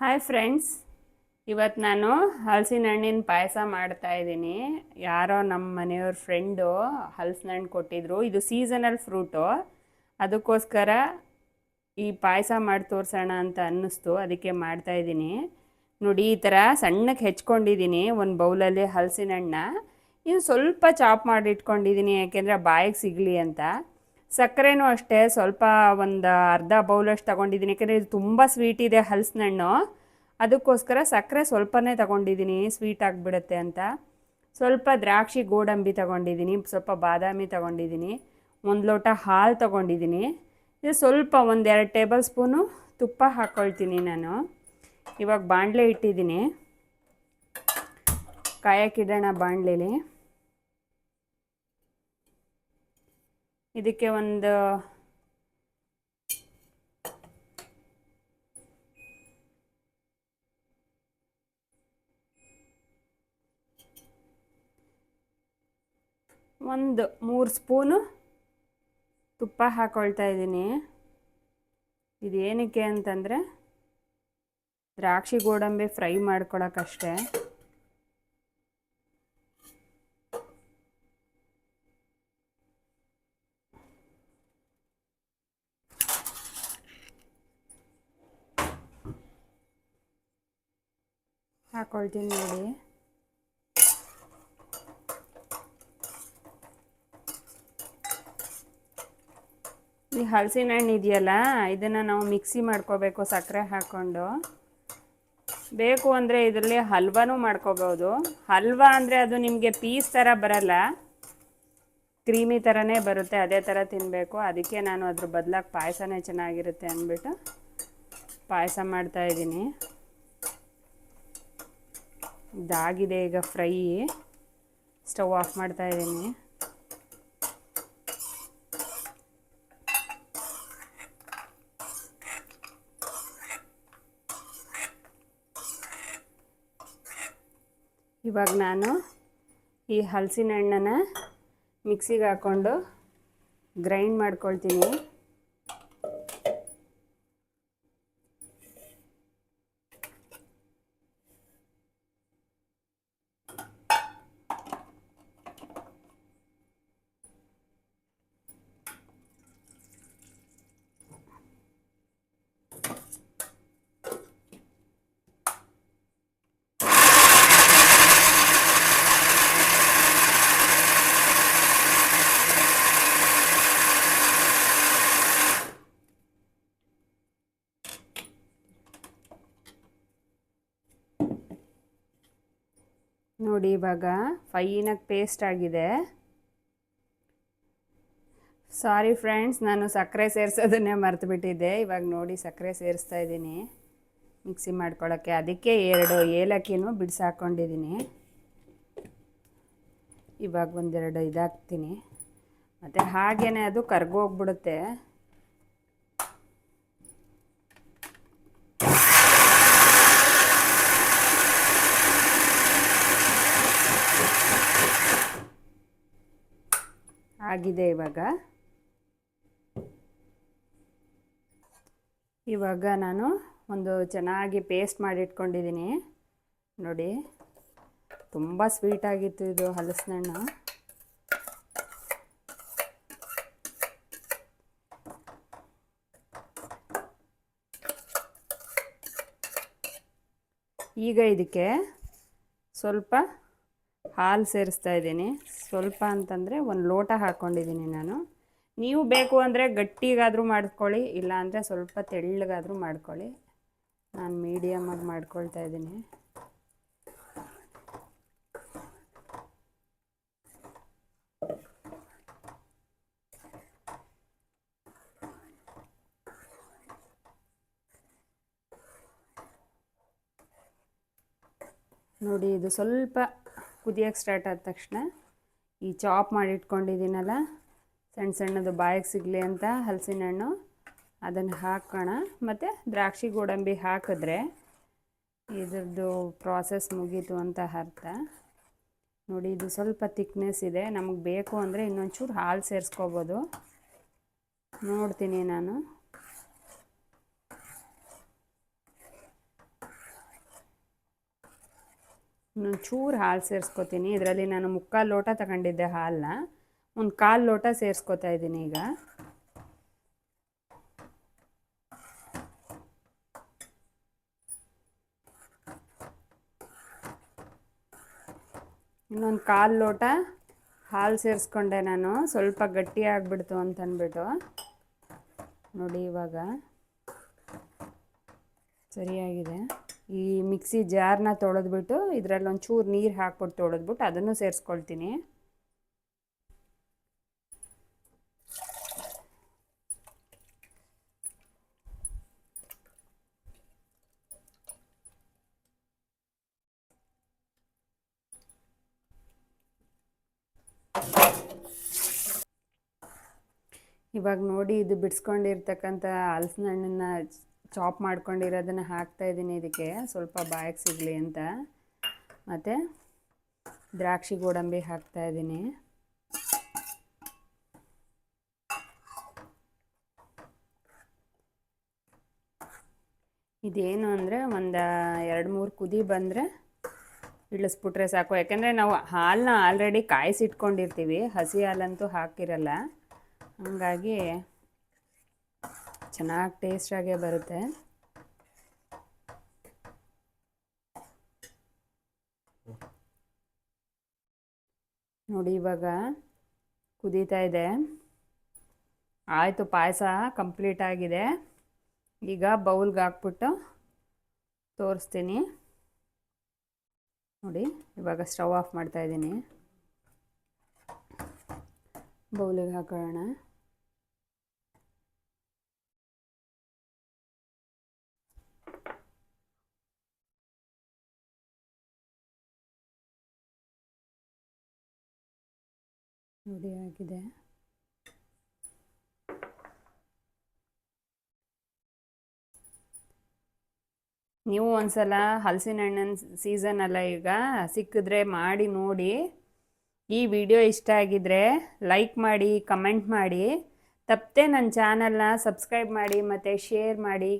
Hi friends, ಇವತ್ತು ನಾನು ಹಲಸಿನ ಹಣ್ಣಿನ ಪಾಯಸ ಮಾಡ್ತಾಯಿದ್ದೀನಿ. ಯಾರೋ ನಮ್ಮ ಮನೆಯವ್ರ ಫ್ರೆಂಡು ಹಲಸಿನ ಹಣ್ಣು ಕೊಟ್ಟಿದ್ರು. ಇದು ಸೀಸನಲ್ ಫ್ರೂಟು, ಅದಕ್ಕೋಸ್ಕರ ಈ ಪಾಯಸ ಮಾಡಿ ತೋರಿಸೋಣ ಅಂತ ಅನ್ನಿಸ್ತು. ಅದಕ್ಕೆ ಮಾಡ್ತಾಯಿದ್ದೀನಿ. ನೋಡಿ, ಈ ಥರ ಸಣ್ಣಕ್ಕೆ ಹೆಚ್ಕೊಂಡಿದ್ದೀನಿ ಒಂದು ಬೌಲಲ್ಲಿ ಹಲಸಿನ ಹಣ್ಣ. ಇದು ಸ್ವಲ್ಪ ಚಾಪ್ ಮಾಡಿ ಇಟ್ಕೊಂಡಿದ್ದೀನಿ, ಯಾಕೆಂದರೆ ಬಾಯಿಗೆ ಸಿಗಲಿ ಅಂತ. ಸಕ್ಕರೆನೂ ಅಷ್ಟೇ ಸ್ವಲ್ಪ ಒಂದು ಅರ್ಧ ಬೌಲಷ್ಟು ತಗೊಂಡಿದ್ದೀನಿ, ಯಾಕೆಂದರೆ ಇದು ತುಂಬ ಸ್ವೀಟ್ ಇದೆ ಹಲಸಿನ ಹಣ್ಣು. ಅದಕ್ಕೋಸ್ಕರ ಸಕ್ಕರೆ ಸ್ವಲ್ಪನೇ ತಗೊಂಡಿದ್ದೀನಿ, ಸ್ವೀಟ್ ಆಗಿಬಿಡುತ್ತೆ ಅಂತ. ಸ್ವಲ್ಪ ದ್ರಾಕ್ಷಿ ಗೋಡಂಬಿ ತಗೊಂಡಿದ್ದೀನಿ, ಸ್ವಲ್ಪ ಬಾದಾಮಿ ತಗೊಂಡಿದ್ದೀನಿ, ಒಂದು ಲೋಟ ಹಾಲು ತಗೊಂಡಿದ್ದೀನಿ. ಇದು ಸ್ವಲ್ಪ ಒಂದೆರಡು ಟೇಬಲ್ ಸ್ಪೂನು ತುಪ್ಪ ಹಾಕ್ಕೊಳ್ತೀನಿ ನಾನು. ಇವಾಗ ಬಾಣಲೆ ಇಟ್ಟಿದ್ದೀನಿ, ಕಾಯಕ್ಕಿಡೋಣ ಬಾಣಲೆಲಿ. ಇದಕ್ಕೆ ಒಂದು ಒಂದು 3 ಸ್ಪೂನು ತುಪ್ಪ ಹಾಕ್ಕೊಳ್ತಾ ಇದ್ದೀನಿ. ಇದೇನಕ್ಕೆ ಅಂತಂದರೆ ದ್ರಾಕ್ಷಿ ಗೋಡಂಬಿ ಫ್ರೈ ಮಾಡ್ಕೊಳಕ್ಕಷ್ಟೇ. ಹಾಕ್ಕೊಳ್ತೀನಿ ನೋಡಿ. ಈ ಹಲಸಿನ ಹಣ್ಣು ಇದೆಯಲ್ಲ, ಇದನ್ನು ನಾವು ಮಿಕ್ಸಿ ಮಾಡ್ಕೋಬೇಕು ಸಕ್ಕರೆ ಹಾಕ್ಕೊಂಡು. ಬೇಕು ಅಂದರೆ ಇದರಲ್ಲಿ ಹಲ್ವಾನೂ ಮಾಡ್ಕೋಬೋದು. ಹಲ್ವಾ ಅಂದರೆ ಅದು ನಿಮಗೆ ಪೀಸ್ ಥರ ಬರಲ್ಲ, ಕ್ರೀಮಿ ಥರನೇ ಬರುತ್ತೆ, ಅದೇ ಥರ ತಿನ್ನಬೇಕು. ಅದಕ್ಕೆ ನಾನು ಅದ್ರ ಬದಲಾಗಿ ಪಾಯಸನೇ ಚೆನ್ನಾಗಿರುತ್ತೆ ಅಂದ್ಬಿಟ್ಟು ಪಾಯಸ ಮಾಡ್ತಾಯಿದ್ದೀನಿ. ಇದಾಗಿದೆ ಈಗ ಫ್ರೈ. ಸ್ಟವ್ ಆಫ್ ಮಾಡ್ತಾಯಿದ್ದೀನಿ. ಇವಾಗ ನಾನು ಈ ಹಲಸಿನ ಹಣ್ಣನ್ನು ಮಿಕ್ಸಿಗೆ ಹಾಕ್ಕೊಂಡು ಗ್ರೈಂಡ್ ಮಾಡ್ಕೊಳ್ತೀನಿ. ನೋಡಿ, ಇವಾಗ ಫೈನಾಗಿ ಪೇಸ್ಟ್ ಆಗಿದೆ. ಸಾರಿ ಫ್ರೆಂಡ್ಸ್, ನಾನು ಸಕ್ಕರೆ ಸೇರಿಸೋದನ್ನೇ ಮರ್ತುಬಿಟ್ಟಿದ್ದೆ. ಇವಾಗ ನೋಡಿ ಸಕ್ಕರೆ ಸೇರಿಸ್ತಾ ಇದ್ದೀನಿ ಮಿಕ್ಸಿ ಮಾಡ್ಕೊಳ್ಳೋಕ್ಕೆ. ಅದಕ್ಕೆ 2 ಏಲಕ್ಕಿನೂ ಬಿಡಿಸಾಕೊಂಡಿದ್ದೀನಿ. ಇವಾಗ ಒಂದೆರಡು ಇದಾಕ್ತೀನಿ, ಮತ್ತು ಹಾಗೇ ಅದು ಕರ್ಗೋಗ್ಬಿಡುತ್ತೆ. ಆಗಿದೆ ಇವಾಗ ನಾನು ಒಂದು ಚೆನ್ನಾಗಿ ಪೇಸ್ಟ್ ಮಾಡಿಟ್ಕೊಂಡಿದ್ದೀನಿ ನೋಡಿ. ತುಂಬ ಸ್ವೀಟಾಗಿತ್ತು ಇದು ಹಲಸಿನ ಹಣ್ಣು. ಈಗ ಇದಕ್ಕೆ ಸ್ವಲ್ಪ ಹಾಲು ಸೇರಿಸ್ತಾ ಇದ್ದೀನಿ. ಸ್ವಲ್ಪ ಅಂತಂದರೆ 1 ಲೋಟ ಹಾಕ್ಕೊಂಡಿದ್ದೀನಿ ನಾನು. ನೀವು ಬೇಕು ಅಂದರೆ ಗಟ್ಟಿಗಾದರೂ ಮಾಡ್ಕೊಳ್ಳಿ, ಇಲ್ಲಾಂದರೆ ಸ್ವಲ್ಪ ತೆಳ್ಳಗಾದರೂ ಮಾಡ್ಕೊಳ್ಳಿ. ನಾನು ಮೀಡಿಯಮಾಗಿ ಮಾಡ್ಕೊಳ್ತಾ ಇದ್ದೀನಿ. ನೋಡಿ, ಇದು ಸ್ವಲ್ಪ ಕುದಿಯೋಕ್ಕೆ ಸ್ಟಾರ್ಟ್ ಆದ ತಕ್ಷಣ ಈ ಚಾಪ್ ಮಾಡಿಟ್ಕೊಂಡಿದ್ದೀನಲ್ಲ, ಸಣ್ಣ ಸಣ್ಣದು ಬಾಯಿಗೆ ಸಿಗಲಿ ಅಂತ ಹಲಸಿನ ಹಣ್ಣು, ಅದನ್ನು ಹಾಕೋಣ. ಮತ್ತು ದ್ರಾಕ್ಷಿ ಗೋಡಂಬಿ ಹಾಕಿದ್ರೆ ಇದ್ರದ್ದು ಪ್ರಾಸೆಸ್ ಮುಗೀತು ಅಂತ ಅರ್ಥ. ನೋಡಿ, ಇದು ಸ್ವಲ್ಪ ತಿಕ್ನೆಸ್ ಇದೆ. ನಮಗೆ ಬೇಕು ಅಂದರೆ ಇನ್ನೊಂಚೂರು ಹಾಲು ಸೇರಿಸ್ಕೋಬೋದು. ನೋಡ್ತೀನಿ ನಾನು. ಇನ್ನೊಂದು ಚೂರು ಹಾಲು ಸೇರಿಸ್ಕೊತೀನಿ. ಇದರಲ್ಲಿ ನಾನು 3/4 ಲೋಟ ತಗೊಂಡಿದ್ದೆ ಹಾಲನ್ನ, ಒಂದು 1/4 ಲೋಟ ಸೇರಿಸ್ಕೊತಾ ಇದ್ದೀನಿ ಈಗ. ಇನ್ನೊಂದು 1/4 ಲೋಟ ಹಾಲು ಸೇರಿಸ್ಕೊಂಡೆ ನಾನು. ಸ್ವಲ್ಪ ಗಟ್ಟಿ ಆಗಿಬಿಡ್ತು ಅಂತಂದ್ಬಿಟ್ಟು. ನೋಡಿ ಇವಾಗ ಸರಿಯಾಗಿದೆ. ಈ ಮಿಕ್ಸಿ ಜಾರ್ನ ತೊಳೆದ್ಬಿಟ್ಟು ಇದರಲ್ಲಿ ಒಂಚೂರು ನೀರು ಹಾಕ್ಬಿಟ್ಟು ತೊಳೆದ್ಬಿಟ್ಟು ಅದನ್ನು ಸೇರಿಸ್ಕೊಳ್ತೀನಿ. ಇವಾಗ ನೋಡಿ, ಇದು ಬಿಡಿಸ್ಕೊಂಡಿರ್ತಕ್ಕಂಥ ಹಲಸಿನ ಹಣ್ಣನ್ನು ಚಾಪ್ ಮಾಡ್ಕೊಂಡಿರೋದನ್ನು ಹಾಕ್ತಾಯಿದ್ದೀನಿ ಇದಕ್ಕೆ, ಸ್ವಲ್ಪ ಬಾಯಿಗೆ ಸಿಗಲಿ ಅಂತ. ಮತ್ತು ದ್ರಾಕ್ಷಿ ಗೋಡಂಬಿ ಹಾಕ್ತಾಯಿದ್ದೀನಿ. ಇದೇನು ಅಂದರೆ ಒಂದು 2-3 ಕುದಿ ಬಂದರೆ ಇಳಿಸ್ಬಿಟ್ರೆ ಸಾಕು. ಯಾಕೆಂದರೆ ನಾವು ಹಾಲನ್ನ ಆಲ್ರೆಡಿ ಕಾಯಿಸಿಟ್ಕೊಂಡಿರ್ತೀವಿ, ಹಸಿ ಹಾಲಂತೂ ಹಾಕಿರಲ್ಲ. ಹಾಗಾಗಿ ಚೆನ್ನಾಗಿ ಟೇಸ್ಟಾಗೇ ಬರುತ್ತೆ. ನೋಡಿ ಇವಾಗ ಕುದೀತಾ ಇದೆ. ಆಯಿತು, ಪಾಯಸ ಕಂಪ್ಲೀಟ್ ಆಗಿದೆ. ಈಗ ಬೌಲ್ಗೆ ಹಾಕ್ಬಿಟ್ಟು ತೋರಿಸ್ತೀನಿ. ನೋಡಿ ಇವಾಗ ಸ್ಟವ್ ಆಫ್ ಮಾಡ್ತಾಯಿದ್ದೀನಿ. ಬೌಲಿಗೆ ಹಾಕೋಣ. ನೋಡಿ ಆಗಿದೆ. ನೀವು ಒಂದ್ಸಲ ಹಲಸಿನ ಹಣ್ಣಿನ ಸೀಸನ್ ಅಲ್ಲ ಈಗ, ಸಿಕ್ಕಿದ್ರೆ ಮಾಡಿ ನೋಡಿ. ಈ ವಿಡಿಯೋ ಇಷ್ಟ ಆಗಿದ್ರೆ ಲೈಕ್ ಮಾಡಿ, ಕಮೆಂಟ್ ಮಾಡಿ, ತಪ್ಪದೆ ನನ್ನ ಚಾನಲ್ನ ಸಬ್ಸ್ಕ್ರೈಬ್ ಮಾಡಿ ಮತ್ತು ಶೇರ್ ಮಾಡಿ.